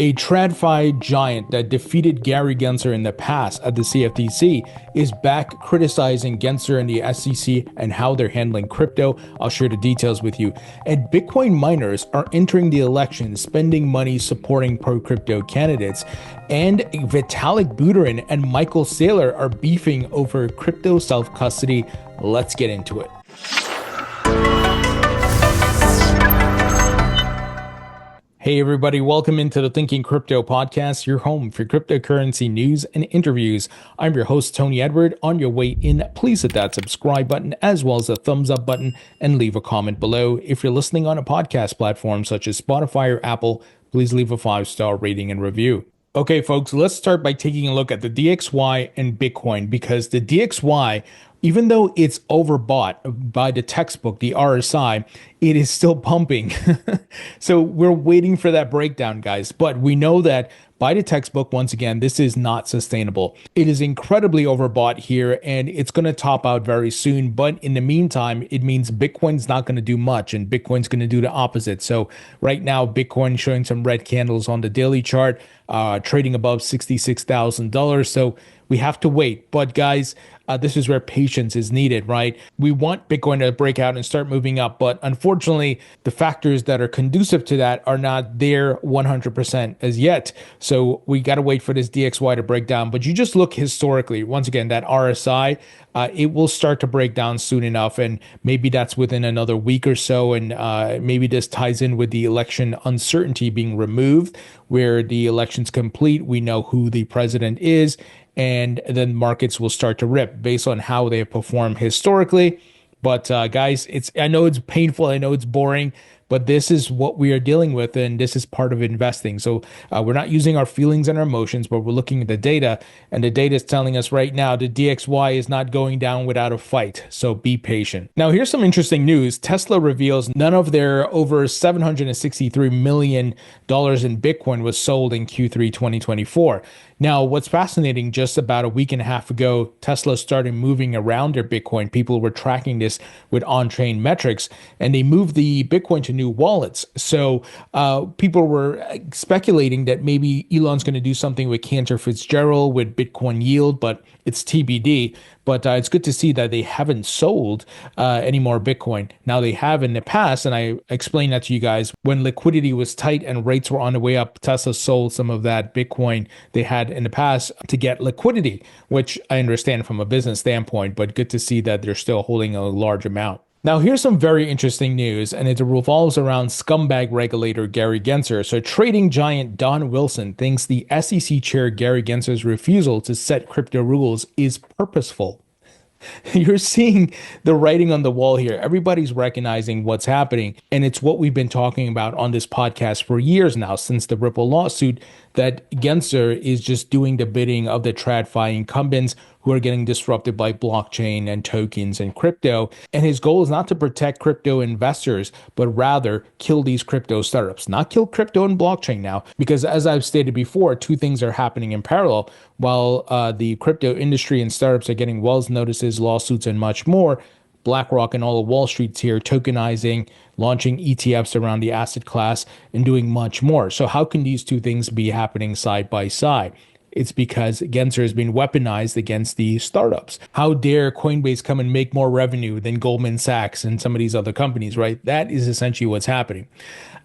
A TradFi giant that defeated Gary Gensler in the past at the CFTC is back criticizing Gensler and the SEC and how they're handling crypto. I'll share the details with you. And Bitcoin miners are entering the election, spending money supporting pro-crypto candidates. And Vitalik Buterin and Michael Saylor are beefing over crypto self-custody. Let's get into it. Hey everybody, welcome into the Thinking Crypto podcast, your home for cryptocurrency news and interviews. I'm your host, Tony Edward. On your way in, please hit that subscribe button as well as the thumbs up button and leave a comment below. If you're listening on a podcast platform such as Spotify or Apple, please leave a 5-star rating and review. Okay, folks, let's start by taking a look at the DXY and Bitcoin, because the DXY, even though it's overbought by the textbook, the RSI, it is still pumping. So we're waiting for that breakdown, guys. But we know that by the textbook, once again, this is not sustainable. It is incredibly overbought here, and it's going to top out very soon. But in the meantime, it means Bitcoin's not going to do much, and Bitcoin's going to do the opposite. So right now, Bitcoin showing some red candles on the daily chart, trading above $66,000. So we have to wait. But guys, this is where patience is needed, right? We want Bitcoin to break out and start moving up, but unfortunately, the factors that are conducive to that are not there 100% as yet. So we got to wait for this DXY to break down. But you just look historically, once again, that RSI, it will start to break down soon enough, and maybe that's within another week or so. And maybe this ties in with the election uncertainty being removed, where the election's complete. We know who the president is, and then markets will start to rip based on how they have performed historically. But guys, I know it's painful, I know it's boring, but this is what we are dealing with, and this is part of investing. So we're not using our feelings and our emotions, but we're looking at the data, and the data is telling us right now the DXY is not going down without a fight. So be patient. Now, here's some interesting news. Tesla reveals none of their over $763 million in Bitcoin was sold in Q3 2024. Now, what's fascinating, just about a week and a half ago, Tesla started moving around their Bitcoin. People were tracking this with on-chain metrics, and they moved the Bitcoin to new wallets. So people were speculating that maybe Elon's going to do something with Cantor Fitzgerald with Bitcoin yield, but it's TBD. But it's good to see that they haven't sold any more Bitcoin. Now, they have in the past, and I explained that to you guys, when liquidity was tight and rates were on the way up, Tesla sold some of that Bitcoin they had in the past to get liquidity, which I understand from a business standpoint, but good to see that they're still holding a large amount. Now, here's some very interesting news, and it revolves around scumbag regulator Gary Gensler. So trading giant Don Wilson thinks the SEC Chair Gary Gensler's refusal to set crypto rules is purposeful. You're seeing the writing on the wall here. Everybody's recognizing what's happening, and it's what we've been talking about on this podcast for years now, since the Ripple lawsuit, that Gensler is just doing the bidding of the TradFi incumbents who are getting disrupted by blockchain and tokens and crypto. And his goal is not to protect crypto investors, but rather kill these crypto startups, not kill crypto and blockchain now, because as I've stated before, two things are happening in parallel. While the crypto industry and startups are getting Wells notices, lawsuits, and much more, BlackRock and all of Wall Street's here tokenizing, launching ETFs around the asset class, and doing much more. So how can these two things be happening side by side? It's because Gensler has been weaponized against the startups. How dare Coinbase come and make more revenue than Goldman Sachs and some of these other companies, right? That is essentially what's happening.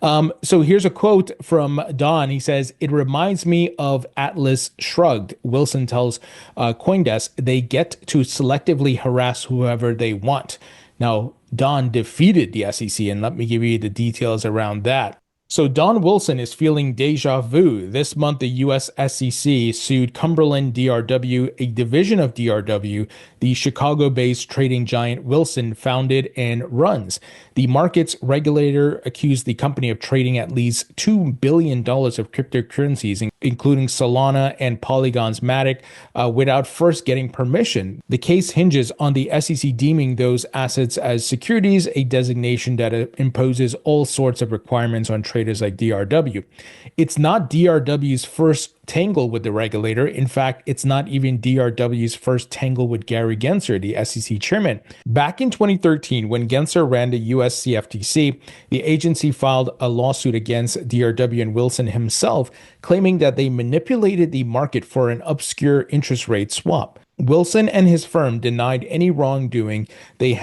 So here's a quote from Don. He says, "It reminds me of Atlas Shrugged." Wilson tells CoinDesk they get to selectively harass whoever they want. Now, Don defeated the SEC, and let me give you the details around that. So Don Wilson is feeling deja vu. This month, the US SEC sued Cumberland DRW, a division of DRW, the Chicago-based trading giant Wilson founded and runs. The markets regulator accused the company of trading at least $2 billion of cryptocurrencies, including Solana and Polygon's Matic, without first getting permission. The case hinges on the SEC deeming those assets as securities, a designation that imposes all sorts of requirements on traders like DRW. It's not DRW's first tangle with the regulator. In fact, it's not even DRW's first tangle with Gary Gensler, the SEC chairman. Back in 2013, when Gensler ran the US CFTC, the agency filed a lawsuit against DRW and Wilson himself, claiming that they manipulated the market for an obscure interest rate swap. Wilson and his firm denied any wrongdoing. They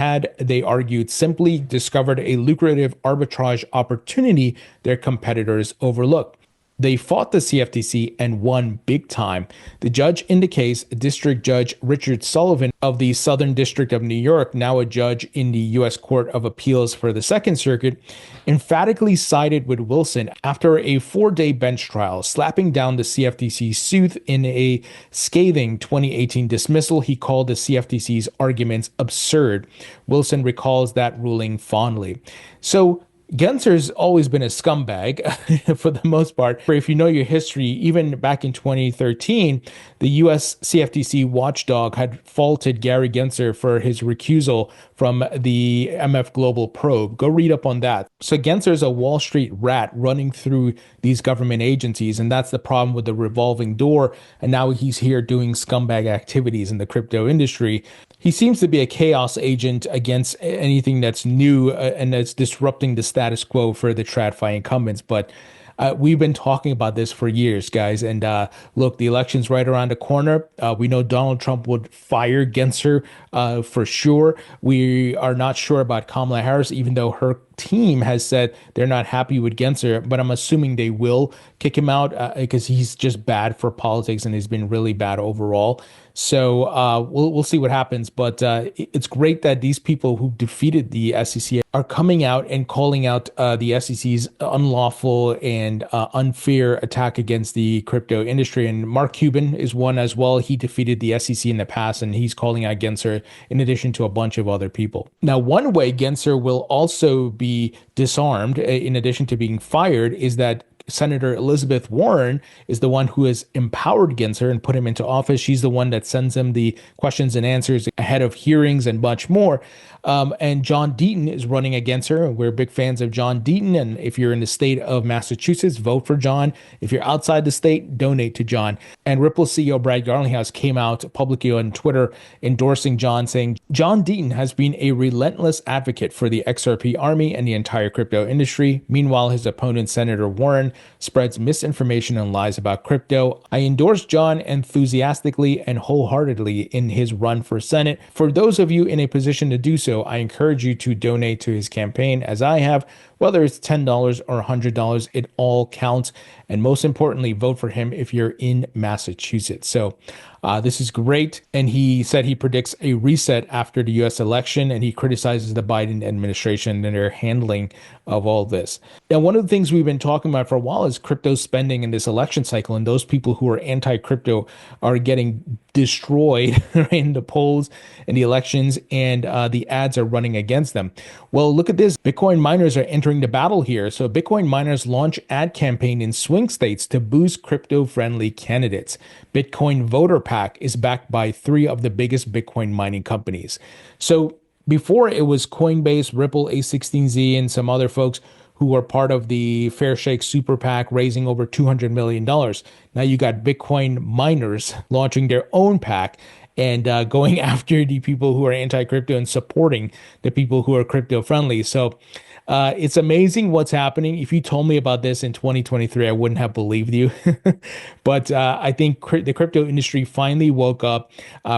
argued, simply discovered a lucrative arbitrage opportunity their competitors overlooked. They fought the CFTC and won big time. The judge in the case, District Judge Richard Sullivan of the Southern District of New York, now a judge in the U.S. Court of Appeals for the Second Circuit, emphatically sided with Wilson after a 4-day bench trial, slapping down the CFTC's suit in a scathing 2018 dismissal. He called the CFTC's arguments absurd. Wilson recalls that ruling fondly. So Gensler's always been a scumbag for the most part. If you know your history, even back in 2013, the US CFTC watchdog had faulted Gary Gensler for his recusal from the MF Global probe. Go read up on that. So Gensler's a Wall Street rat running through these government agencies, and that's the problem with the revolving door. And now he's here doing scumbag activities in the crypto industry. He seems to be a chaos agent against anything that's new and that's disrupting the status quo for the TradFi incumbents. But we've been talking about this for years, guys. And look, the election's right around the corner. We know Donald Trump would fire Gensler for sure. We are not sure about Kamala Harris, even though her team has said they're not happy with Gensler, but I'm assuming they will kick him out because he's just bad for politics and he's been really bad overall. So we'll see what happens. But it's great that these people who defeated the SEC are coming out and calling out the SEC's unlawful and unfair attack against the crypto industry. And Mark Cuban is one as well. He defeated the SEC in the past, and he's calling out Gensler in addition to a bunch of other people. Now, one way Gensler will also be disarmed, in addition to being fired, is that Senator Elizabeth Warren is the one who has empowered Gensler and put him into office. She's the one that sends him the questions and answers ahead of hearings and much more. And John Deaton is running against her. We're big fans of John Deaton. And if you're in the state of Massachusetts, vote for John. If you're outside the state, donate to John. And Ripple CEO Brad Garlinghouse came out publicly on Twitter endorsing John, saying, John Deaton has been a relentless advocate for the XRP army and the entire crypto industry. Meanwhile, his opponent, Senator Warren, spreads misinformation and lies about crypto. I endorse John enthusiastically and wholeheartedly in his run for Senate. For those of you in a position to do so, I encourage you to donate to his campaign as I have. Whether it's $10 or $100, it all counts. And most importantly, vote for him if you're in Massachusetts. So this is great. And he said he predicts a reset after the U.S. election, and he criticizes the Biden administration and their handling of all this. Now, one of the things we've been talking about for a while is crypto spending in this election cycle, and those people who are anti-crypto are getting destroyed in the polls and the elections, and the ads are running against them. Well, look at this. Bitcoin miners are entering the battle here. So Bitcoin miners launch ad campaign in swing states to boost crypto-friendly candidates. Bitcoin Voter PAC is backed by 3 of the biggest Bitcoin mining companies. So before it was Coinbase, Ripple, A16Z, and some other folks who were part of the Fair Shake Super PAC raising over $200 million. Now you got Bitcoin miners launching their own PAC and going after the people who are anti-crypto and supporting the people who are crypto friendly. So it's amazing what's happening. If you told me about this in 2023, I wouldn't have believed you. But I think the crypto industry finally woke up,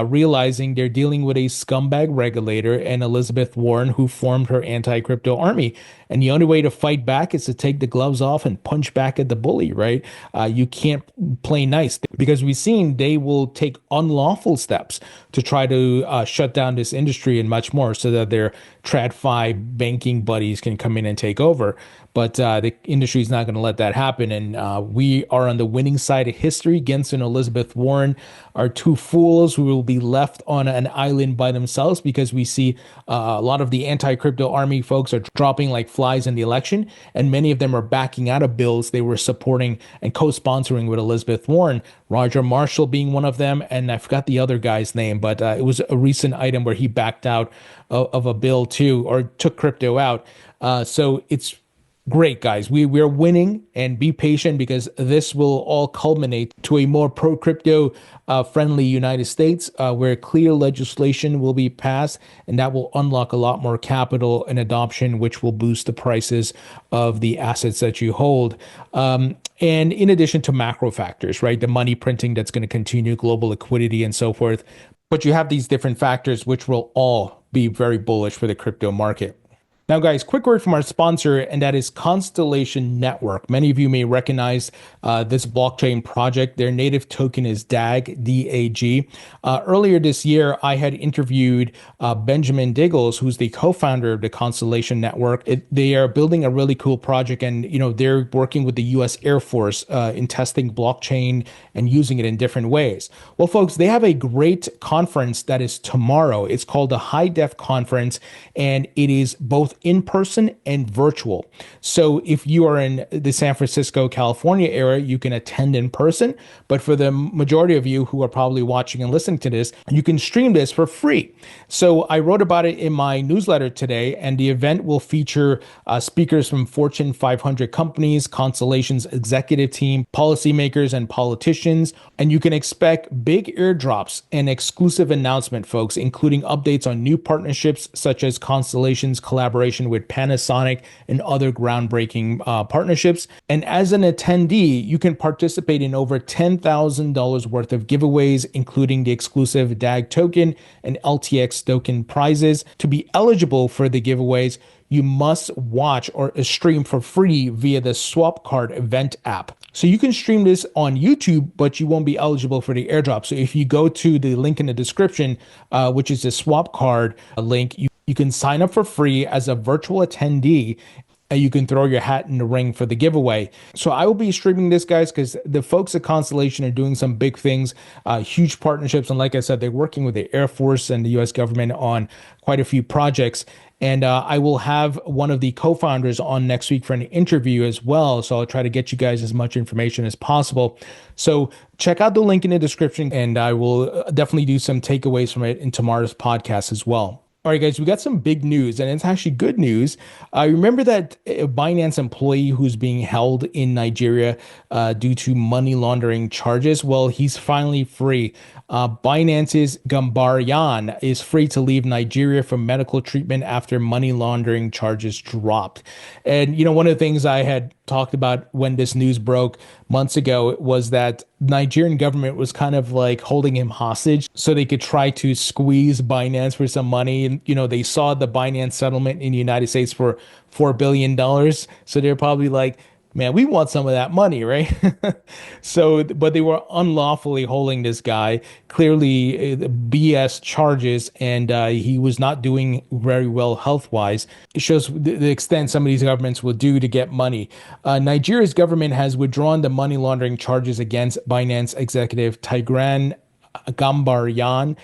realizing they're dealing with a scumbag regulator and Elizabeth Warren, who formed her anti-crypto army. And the only way to fight back is to take the gloves off and punch back at the bully, right? You can't play nice, because we've seen they will take unlawful steps to try to shut down this industry and much more, so that their TradFi banking buddies can come in and take over. But the industry is not going to let that happen. And we are on the winning side of history. Gensler and Elizabeth Warren are 2 fools who will be left on an island by themselves, because we see a lot of the anti-crypto army folks are dropping like flies in the election. And many of them are backing out of bills they were supporting and co-sponsoring with Elizabeth Warren. Roger Marshall being one of them. And I forgot the other guy's name, but it was a recent item where he backed out of a bill too, or took crypto out. So it's Great, guys. We're winning, and be patient because this will all culminate to a more pro crypto friendly United States where clear legislation will be passed, and that will unlock a lot more capital and adoption, which will boost the prices of the assets that you hold. And in addition to macro factors, right? The money printing that's going to continue, global liquidity, and so forth. But you have these different factors which will all be very bullish for the crypto market. Now, guys, quick word from our sponsor, and that is Constellation Network. Many of you may recognize this blockchain project. Their native token is DAG, D-A-G. Earlier this year, I had interviewed Benjamin Diggles, who's the co-founder of the Constellation Network. They are building a really cool project, and they're working with the U.S. Air Force in testing blockchain and using it in different ways. Well, folks, they have a great conference that is tomorrow. It's called the High Def Conference, and it is both in person and virtual. So if you are in the San Francisco, California area, you can attend in person. But for the majority of you who are probably watching and listening to this, you can stream this for free. So I wrote about it in my newsletter today, and the event will feature speakers from Fortune 500 companies, Constellation's executive team, policymakers, and politicians. And you can expect big airdrops and exclusive announcement, folks, including updates on new partnerships such as Constellation's collaboration with Panasonic and other groundbreaking partnerships. And as an attendee, you can participate in over $10,000 worth of giveaways, including the exclusive DAG token and LTX token prizes. To be eligible for the giveaways, you must watch or stream for free via the Swap Card event app. So you can stream this on YouTube, but you won't be eligible for the airdrop. So if you go to the link in the description, which is the Swap Card link, you can sign up for free as a virtual attendee, and you can throw your hat in the ring for the giveaway. So I will be streaming this, guys, because the folks at Constellation are doing some big things, huge partnerships. And like I said, they're working with the Air Force and the US government on quite a few projects. And I will have one of the co-founders on next week for an interview as well. So I'll try to get you guys as much information as possible. So check out the link in the description, and I will definitely do some takeaways from it in tomorrow's podcast as well. All right, guys, we got some big news, and it's actually good news. Remember that Binance employee who's being held in Nigeria due to money laundering charges? Well, he's finally free. Binance's Gambaryan is free to leave Nigeria for medical treatment after money laundering charges dropped. And, one of the things I had talked about when this news broke months ago was that Nigerian government was kind of like holding him hostage so they could try to squeeze Binance for some money. And, they saw the Binance settlement in the United States for $4 billion. So they're probably like, man, we want some of that money, right? But they were unlawfully holding this guy, clearly BS charges, and he was not doing very well health-wise. It shows the extent some of these governments will do to get money. Nigeria's government has withdrawn the money laundering charges against Binance executive Tigran Gambaryan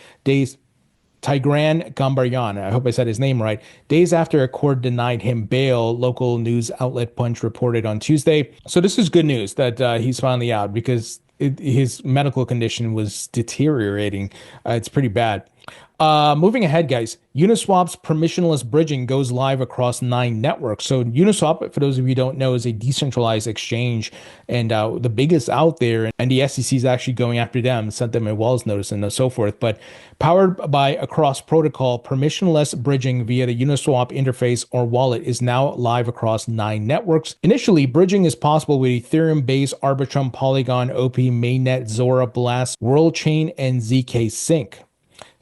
Gambaryan, I hope I said his name right, days after a court denied him bail, local news outlet Punch reported on Tuesday. So this is good news that he's finally out, because his medical condition was deteriorating. It's pretty bad. Moving ahead, guys, Uniswap's permissionless bridging goes live across 9 networks. So Uniswap, for those of you who don't know, is a decentralized exchange and the biggest out there. And the SEC is actually going after them, sent them a Wells notice and so forth. But powered by a cross-protocol, permissionless bridging via the Uniswap interface or wallet is now live across 9 networks. Initially, bridging is possible with Ethereum, Base, Arbitrum, Polygon, OP, Mainnet, Zora, Blast, WorldChain, and ZK Sync.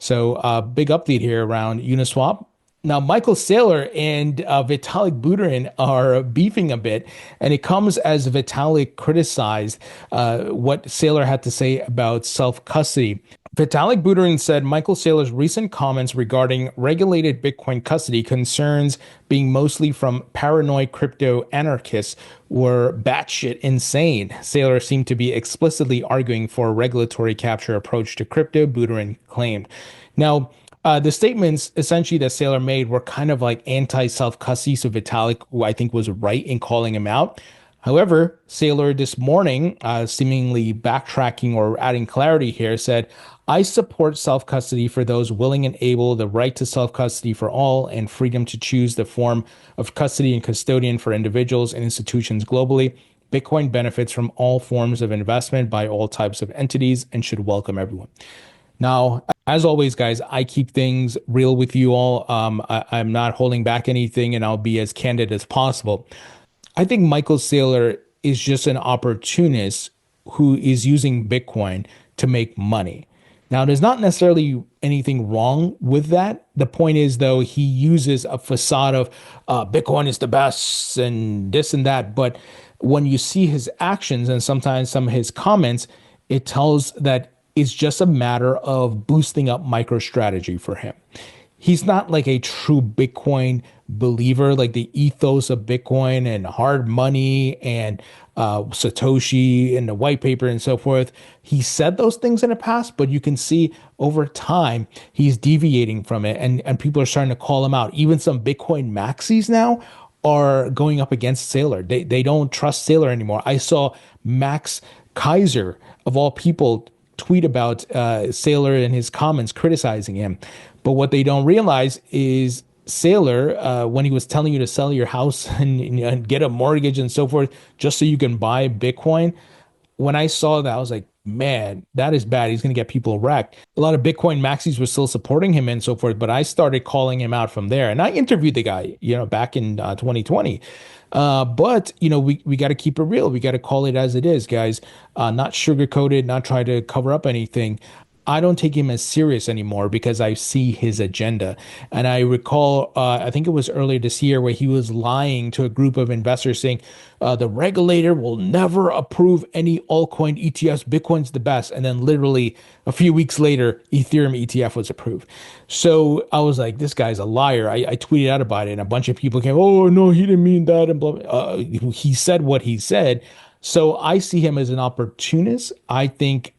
So big update here around Uniswap. Now, Michael Saylor and Vitalik Buterin are beefing a bit, and it comes as Vitalik criticized what Saylor had to say about self-custody. Vitalik Buterin said Michael Saylor's recent comments regarding regulated Bitcoin custody concerns being mostly from paranoid crypto anarchists were batshit insane. Saylor seemed to be explicitly arguing for a regulatory capture approach to crypto, Buterin claimed. Now, the statements essentially that Saylor made were kind of like anti-self-custody, so Vitalik, who I think was right in calling him out. However, Saylor this morning, seemingly backtracking or adding clarity here, said, I support self custody for those willing and able, the right to self custody for all, and freedom to choose the form of custody and custodian for individuals and institutions globally. Bitcoin benefits from all forms of investment by all types of entities and should welcome everyone. Now, as always, guys, I keep things real with you all. I'm not holding back anything, and I'll be as candid as possible. I think Michael Saylor is just an opportunist who is using Bitcoin to make money. Now, there's not necessarily anything wrong with that. The point is, though, he uses a facade of Bitcoin is the best and this and that. But when you see his actions and sometimes some of his comments, it tells that it's just a matter of boosting up MicroStrategy for him. He's not like a true Bitcoin believer, like the ethos of Bitcoin and hard money and Satoshi and the white paper and so forth. He said those things in the past, but you can see over time he's deviating from it, and people are starting to call him out. Even some Bitcoin maxis now are going up against Saylor. They don't trust Saylor anymore. I saw Max Kaiser, of all people, tweet about Saylor and his comments criticizing him. But what they don't realize is Saylor, when he was telling you to sell your house and get a mortgage and so forth, just so you can buy Bitcoin, when I saw that, I was like, man, that is bad. He's going to get people wrecked. A lot of Bitcoin maxis were still supporting him and so forth, but I started calling him out from there. And I interviewed the guy, back in 2020. But we got to keep it real. We got to call it as it is, guys. Not sugarcoat it, not try to cover up anything. I don't take him as serious anymore because I see his agenda. And I recall, I think it was earlier this year, where he was lying to a group of investors saying, the regulator will never approve any altcoin ETFs. Bitcoin's the best. And then literally a few weeks later, Ethereum ETF was approved. So I was like, this guy's a liar. I tweeted out about it, and a bunch of people came, oh, no, he didn't mean that. And blah, blah. He said what he said. So I see him as an opportunist. I think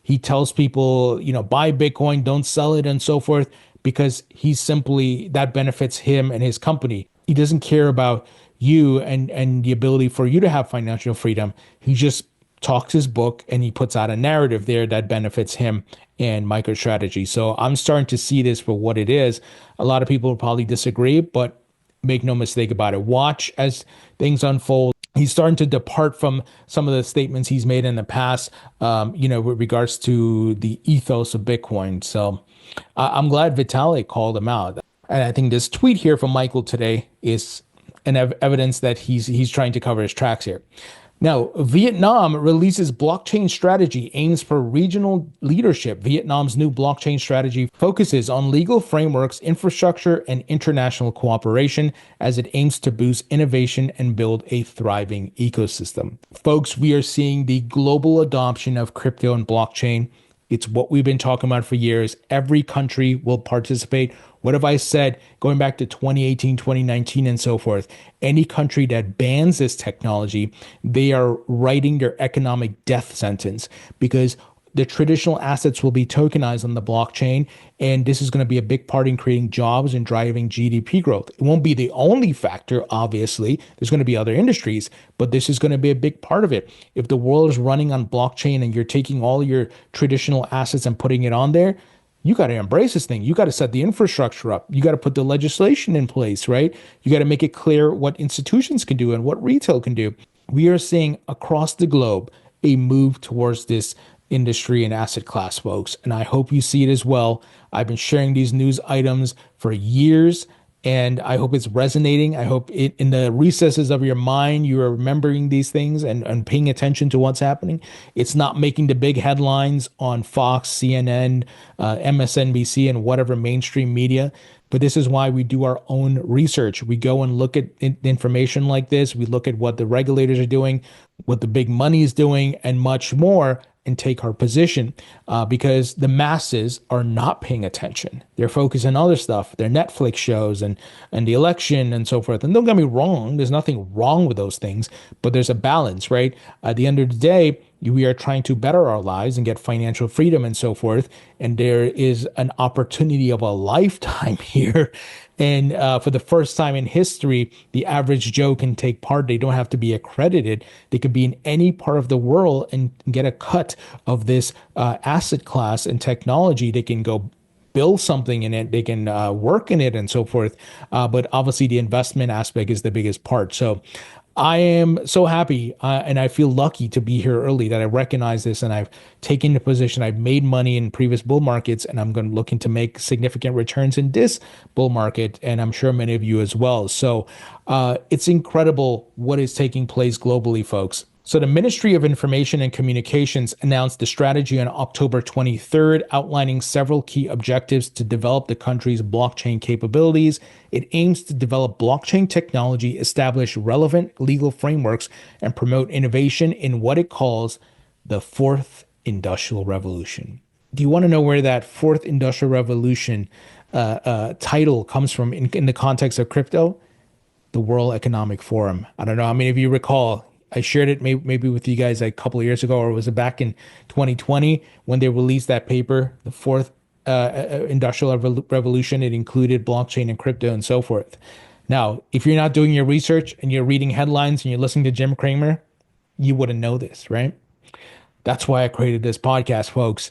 he tells people, buy Bitcoin, don't sell it, and so forth, because he's simply, that benefits him and his company. He doesn't care about you and the ability for you to have financial freedom. He just talks his book and he puts out a narrative there that benefits him and MicroStrategy. So I'm starting to see this for what it is. A lot of people will probably disagree, but make no mistake about it. Watch as things unfold. He's starting to depart from some of the statements he's made in the past, with regards to the ethos of Bitcoin. So I'm glad Vitalik called him out. And I think this tweet here from Michael today is an evidence that he's trying to cover his tracks here. Now, Vietnam releases blockchain strategy, aims for regional leadership. Vietnam's new blockchain strategy focuses on legal frameworks, infrastructure, and international cooperation as it aims to boost innovation and build a thriving ecosystem. Folks, we are seeing the global adoption of crypto and blockchain. It's what we've been talking about for years. Every country will participate. What have I said going back to 2018, 2019, and so forth? Any country that bans this technology, they are writing their economic death sentence, because the traditional assets will be tokenized on the blockchain. And this is going to be a big part in creating jobs and driving GDP growth. It won't be the only factor, obviously. There's going to be other industries, but this is going to be a big part of it. If the world is running on blockchain and you're taking all your traditional assets and putting it on there, you got to embrace this thing. You got to set the infrastructure up. You got to put the legislation in place, right? You got to make it clear what institutions can do and what retail can do. We are seeing across the globe a move towards this industry and asset class, folks. And I hope you see it as well. I've been sharing these news items for years, and I hope it's resonating. I hope it, in the recesses of your mind, you are remembering these things and paying attention to what's happening. It's not making the big headlines on Fox, CNN, MSNBC, and whatever mainstream media. But this is why we do our own research. We go and look at information like this. We look at what the regulators are doing, what the big money is doing, and much more, and take our position, because the masses are not paying attention. They're focused on other stuff, their Netflix shows and the election and so forth. And don't get me wrong, there's nothing wrong with those things, but there's a balance, right? At the end of the day, We are trying to better our lives and get financial freedom and so forth. And there is an opportunity of a lifetime here. And for the first time in history, the average Joe can take part. They don't have to be accredited. They could be in any part of the world and get a cut of this asset class and technology. They can go build something in it, they can work in it and so forth. But obviously, the investment aspect is the biggest part. So I am so happy and I feel lucky to be here early that I recognize this and I've taken the position. I've made money in previous bull markets and I'm going to looking to make significant returns in this bull market. And I'm sure many of you as well. So it's incredible what is taking place globally, folks. So the Ministry of Information and Communications announced the strategy on October 23rd, outlining several key objectives to develop the country's blockchain capabilities. It aims to develop blockchain technology, establish relevant legal frameworks, and promote innovation in what it calls the fourth industrial revolution. Do you want to know where that fourth industrial revolution title comes from in the context of crypto? The World Economic Forum. I don't know how many of you recall. I shared it maybe with you guys a couple of years ago, or was it back in 2020 when they released that paper, the fourth industrial revolution? It included blockchain and crypto and so forth. Now, if you're not doing your research and you're reading headlines and you're listening to Jim Cramer, you wouldn't know this, right? That's why I created this podcast, folks.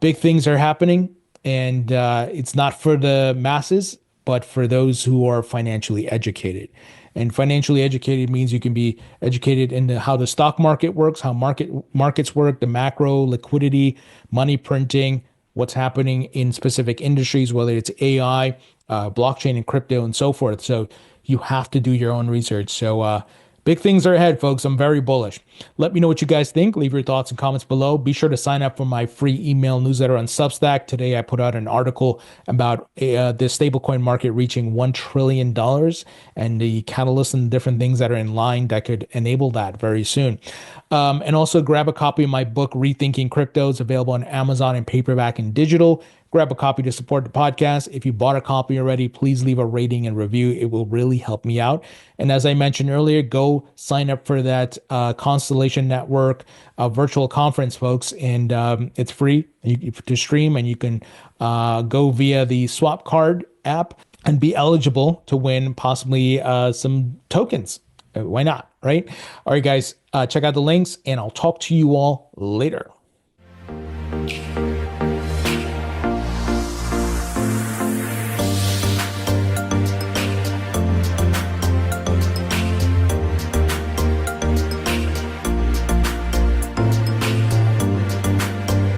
Big things are happening, and it's not for the masses, but for those who are financially educated. And financially educated means you can be educated in how the stock market works, how markets work, the macro, liquidity, money printing, what's happening in specific industries, whether it's AI, blockchain and crypto and so forth. So you have to do your own research. So big things are ahead, folks. I'm very bullish. Let me know what you guys think. Leave your thoughts and comments below. Be sure to sign up for my free email newsletter on Substack. Today, I put out an article about the stablecoin market reaching $1 trillion and the catalysts and different things that are in line that could enable that very soon. And also grab a copy of my book, Rethinking Crypto. It's available on Amazon in paperback and digital. Grab a copy to support the podcast. If you bought a copy already, please leave a rating and review. It will really help me out. And as I mentioned earlier, go sign up for that Constellation Network virtual conference, folks. And it's free to stream, and you can go via the Swap Card app and be eligible to win possibly some tokens. Why not, right? All right, guys, check out the links, and I'll talk to you all later.